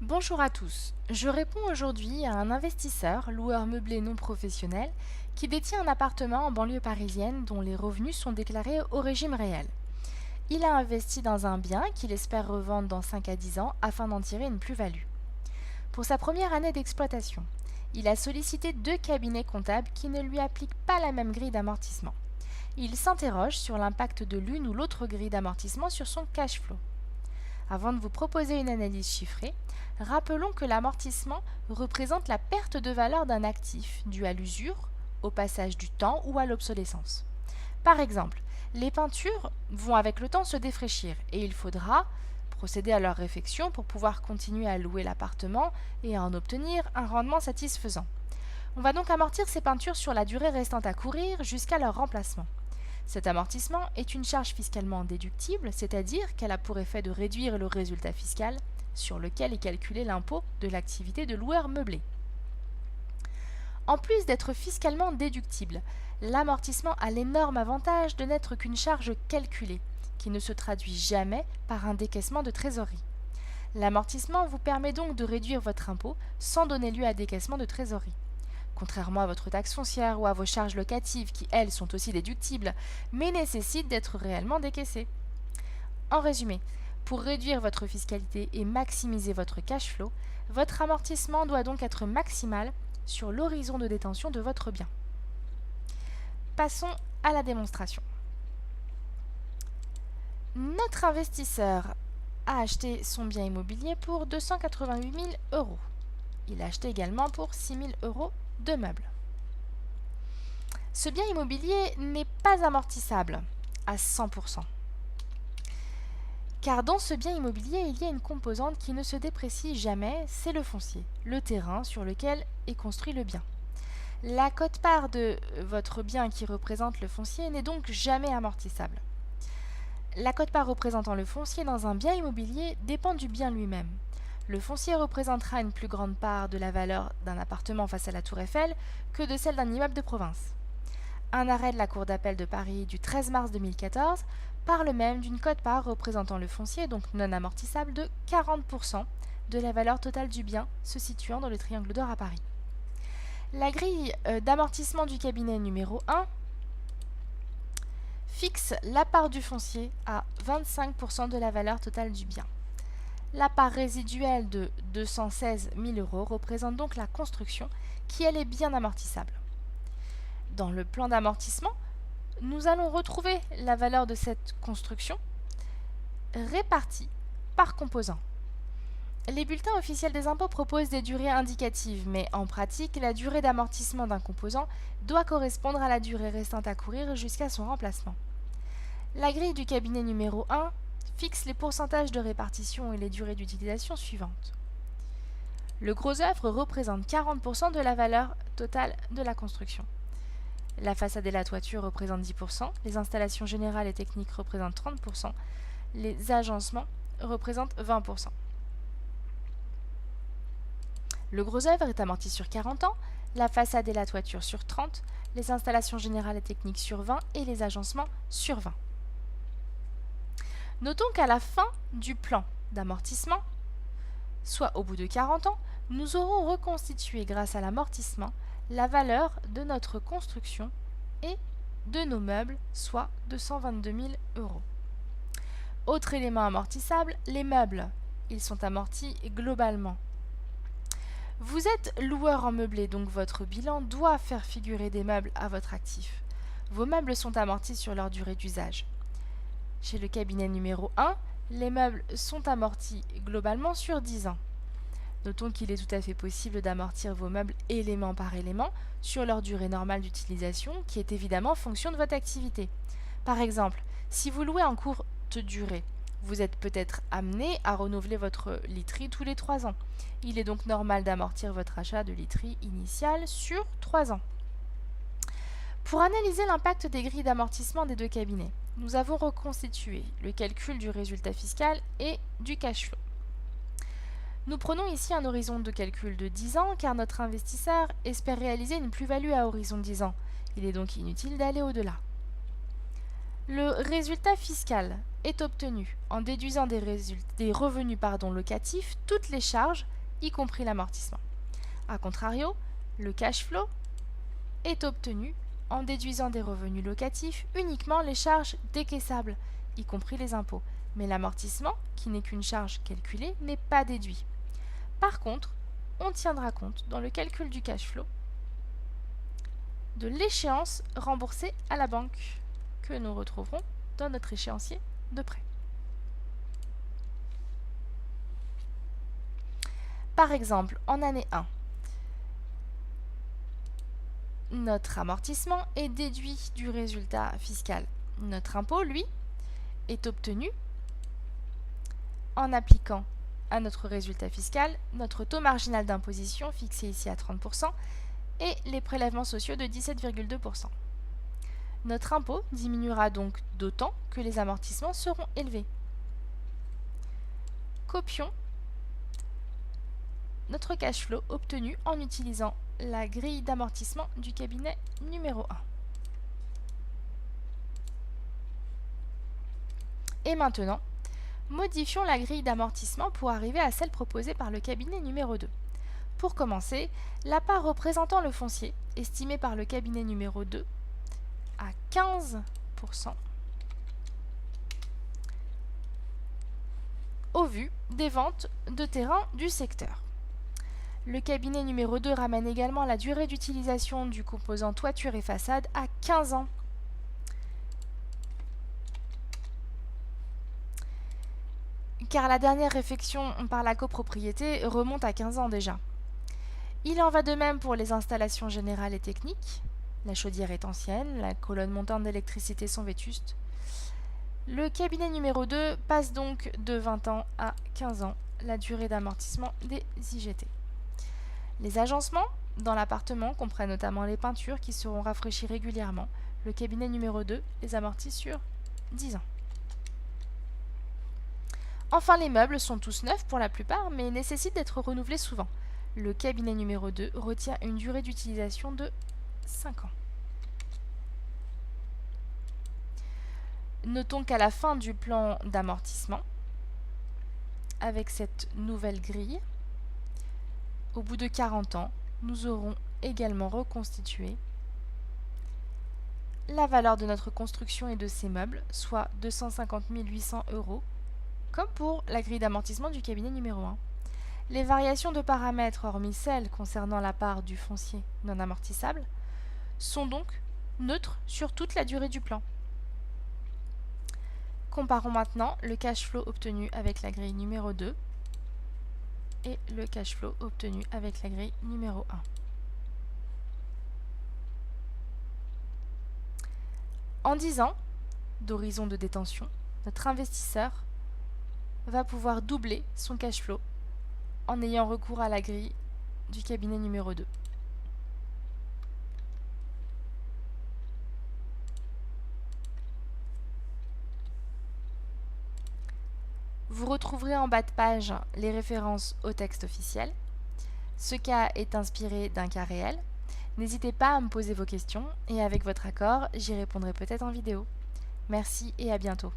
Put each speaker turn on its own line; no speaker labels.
Bonjour à tous, je réponds aujourd'hui à un investisseur, loueur meublé non professionnel, qui détient un appartement en banlieue parisienne dont les revenus sont déclarés au régime réel. Il a investi dans un bien qu'il espère revendre dans 5 à 10 ans afin d'en tirer une plus-value. Pour sa première année d'exploitation, il a sollicité 2 cabinets comptables qui ne lui appliquent pas la même grille d'amortissement. Il s'interroge sur l'impact de l'une ou l'autre grille d'amortissement sur son cash flow. Avant de vous proposer une analyse chiffrée, rappelons que l'amortissement représente la perte de valeur d'un actif due à l'usure, au passage du temps ou à l'obsolescence. Par exemple, les peintures vont avec le temps se défraîchir et il faudra procéder à leur réfection pour pouvoir continuer à louer l'appartement et à en obtenir un rendement satisfaisant. On va donc amortir ces peintures sur la durée restante à courir jusqu'à leur remplacement. Cet amortissement est une charge fiscalement déductible, c'est-à-dire qu'elle a pour effet de réduire le résultat fiscal sur lequel est calculé l'impôt de l'activité de loueur meublé. En plus d'être fiscalement déductible, l'amortissement a l'énorme avantage de n'être qu'une charge calculée, qui ne se traduit jamais par un décaissement de trésorerie. L'amortissement vous permet donc de réduire votre impôt sans donner lieu à décaissement de trésorerie. Contrairement à votre taxe foncière ou à vos charges locatives qui, elles, sont aussi déductibles, mais nécessitent d'être réellement décaissées. En résumé, pour réduire votre fiscalité et maximiser votre cash flow, votre amortissement doit donc être maximal sur l'horizon de détention de votre bien. Passons à la démonstration. Notre investisseur a acheté son bien immobilier pour 288 000 euros. Il a acheté également pour 6 000 euros de meubles. Ce bien immobilier n'est pas amortissable à 100%. Car dans ce bien immobilier, il y a une composante qui ne se déprécie jamais, c'est le foncier, le terrain sur lequel est construit le bien. La quote-part de votre bien qui représente le foncier n'est donc jamais amortissable. La quote-part représentant le foncier dans un bien immobilier dépend du bien lui-même. Le foncier représentera une plus grande part de la valeur d'un appartement face à la Tour Eiffel que de celle d'un immeuble de province. Un arrêt de la Cour d'appel de Paris du 13 mars 2014 parle même d'une quote-part représentant le foncier, donc non amortissable, de 40% de la valeur totale du bien se situant dans le Triangle d'Or à Paris. La grille d'amortissement du cabinet numéro 1 fixe la part du foncier à 25% de la valeur totale du bien. La part résiduelle de 216 000 euros représente donc la construction qui, elle, est bien amortissable. Dans le plan d'amortissement, nous allons retrouver la valeur de cette construction répartie par composant. Les bulletins officiels des impôts proposent des durées indicatives, mais en pratique, la durée d'amortissement d'un composant doit correspondre à la durée restante à courir jusqu'à son remplacement. La grille du cabinet numéro 1 fixe les pourcentages de répartition et les durées d'utilisation suivantes. Le gros œuvre représente 40% de la valeur totale de la construction. La façade et la toiture représentent 10%, les installations générales et techniques représentent 30%, les agencements représentent 20%. Le gros œuvre est amorti sur 40 ans, la façade et la toiture sur 30, les installations générales et techniques sur 20 et les agencements sur 20. Notons qu'à la fin du plan d'amortissement, soit au bout de 40 ans, nous aurons reconstitué grâce à l'amortissement la valeur de notre construction et de nos meubles, soit 222 000 euros. Autre élément amortissable, les meubles. Ils sont amortis globalement. Vous êtes loueur en meublé, donc votre bilan doit faire figurer des meubles à votre actif. Vos meubles sont amortis sur leur durée d'usage. Chez le cabinet numéro 1, les meubles sont amortis globalement sur 10 ans. Notons qu'il est tout à fait possible d'amortir vos meubles élément par élément sur leur durée normale d'utilisation, qui est évidemment en fonction de votre activité. Par exemple, si vous louez en courte durée, vous êtes peut-être amené à renouveler votre literie tous les 3 ans. Il est donc normal d'amortir votre achat de literie initiale sur 3 ans. Pour analyser l'impact des grilles d'amortissement des 2 cabinets, nous avons reconstitué le calcul du résultat fiscal et du cash flow. Nous prenons ici un horizon de calcul de 10 ans car notre investisseur espère réaliser une plus-value à horizon de 10 ans. Il est donc inutile d'aller au-delà. Le résultat fiscal est obtenu en déduisant des revenus locatifs toutes les charges, y compris l'amortissement. A contrario, le cash flow est obtenu en déduisant des revenus locatifs uniquement les charges décaissables, y compris les impôts. Mais l'amortissement, qui n'est qu'une charge calculée, n'est pas déduit. Par contre, on tiendra compte dans le calcul du cash flow de l'échéance remboursée à la banque, que nous retrouverons dans notre échéancier de prêt. Par exemple, en année 1, notre amortissement est déduit du résultat fiscal. Notre impôt, lui, est obtenu en appliquant à notre résultat fiscal notre taux marginal d'imposition fixé ici à 30% et les prélèvements sociaux de 17,2%. Notre impôt diminuera donc d'autant que les amortissements seront élevés. Copions notre cash flow obtenu en utilisant la grille d'amortissement du cabinet numéro 1. Et maintenant, modifions la grille d'amortissement pour arriver à celle proposée par le cabinet numéro 2. Pour commencer, la part représentant le foncier, estimée par le cabinet numéro 2 à 15% au vu des ventes de terrain du secteur. Le cabinet numéro 2 ramène également la durée d'utilisation du composant toiture et façade à 15 ans. Car la dernière réfection par la copropriété remonte à 15 ans déjà. Il en va de même pour les installations générales et techniques. La chaudière est ancienne, la colonne montante d'électricité sont vétustes. Le cabinet numéro 2 passe donc de 20 ans à 15 ans la durée d'amortissement des IGT. Les agencements dans l'appartement comprennent notamment les peintures qui seront rafraîchies régulièrement. Le cabinet numéro 2 les amortit sur 10 ans. Enfin, les meubles sont tous neufs pour la plupart, mais nécessitent d'être renouvelés souvent. Le cabinet numéro 2 retient une durée d'utilisation de 5 ans. Notons qu'à la fin du plan d'amortissement, avec cette nouvelle grille, au bout de 40 ans, nous aurons également reconstitué la valeur de notre construction et de ces meubles, soit 250 800 €, comme pour la grille d'amortissement du cabinet numéro 1. Les variations de paramètres, hormis celles concernant la part du foncier non amortissable, sont donc neutres sur toute la durée du plan. Comparons maintenant le cash flow obtenu avec la grille numéro 2 et le cash flow obtenu avec la grille numéro 1. En 10 ans d'horizon de détention, notre investisseur va pouvoir doubler son cash flow en ayant recours à la grille du cabinet numéro 2. Vous retrouverez en bas de page les références au texte officiel. Ce cas est inspiré d'un cas réel. N'hésitez pas à me poser vos questions et avec votre accord, j'y répondrai peut-être en vidéo. Merci et à bientôt.